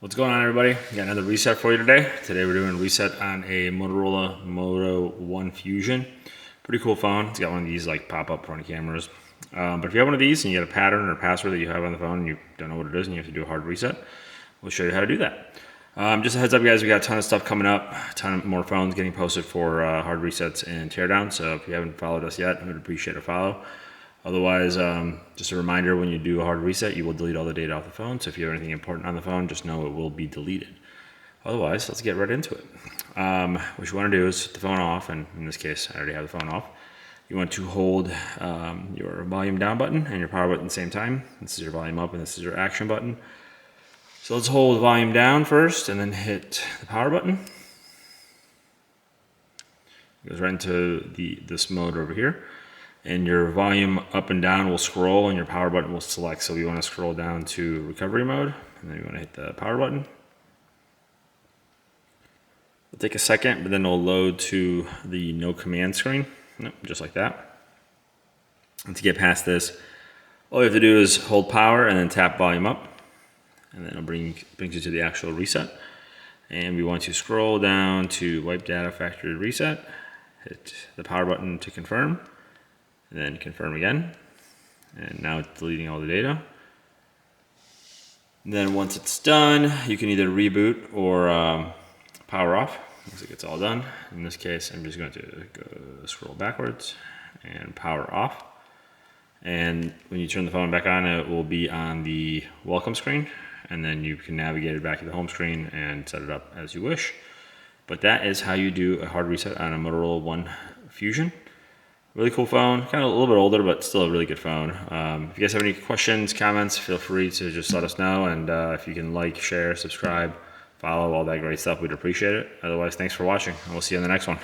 What's going on, everybody? Got another reset for you today. Today we're doing a reset on a Motorola Moto One Fusion. Pretty cool phone. It's got one of these like pop-up front cameras. But if you have one of these and you get a pattern or password that you have on the phone and you don't know what it is and you have to do a hard reset, we'll show you how to do that. Just a heads up, guys, we got a ton of stuff coming up, a ton of more phones getting posted for hard resets and teardowns. So if you haven't followed us yet, I would appreciate a follow. Otherwise, just a reminder, when you do a hard reset, you will delete all the data off the phone. So if you have anything important on the phone, just know it will be deleted. Otherwise, let's get right into it. What you want to do is set the phone off, and in this case, I already have the phone off. You want to hold your volume down button and your power button at the same time. This is your volume up and this is your action button. So let's hold volume down first and then hit the power button. It goes right into this mode over here. And your volume up and down will scroll and your power button will select. So you want to scroll down to recovery mode and then you want to hit the power button. It'll take a second, but then it'll load to the no command screen, just like that. And to get past this, all you have to do is hold power and then tap volume up. And then it'll brings you to the actual reset. And we want to scroll down to wipe data factory reset, hit the power button to confirm. And then confirm again, and now it's deleting all the data. And then once it's done, you can either reboot or power off. Looks like it's all done. In this case, I'm just going to scroll backwards and power off. And when you turn the phone back on, it will be on the welcome screen, and then you can navigate it back to the home screen and set it up as you wish. But that is how you do a hard reset on a Motorola One Fusion. Really cool phone, kind of a little bit older, but still a really good phone. If you guys have any questions, comments, feel free to just let us know. And if you can like, share, subscribe, follow, all that great stuff, we'd appreciate it. Otherwise, thanks for watching, and we'll see you on the next one.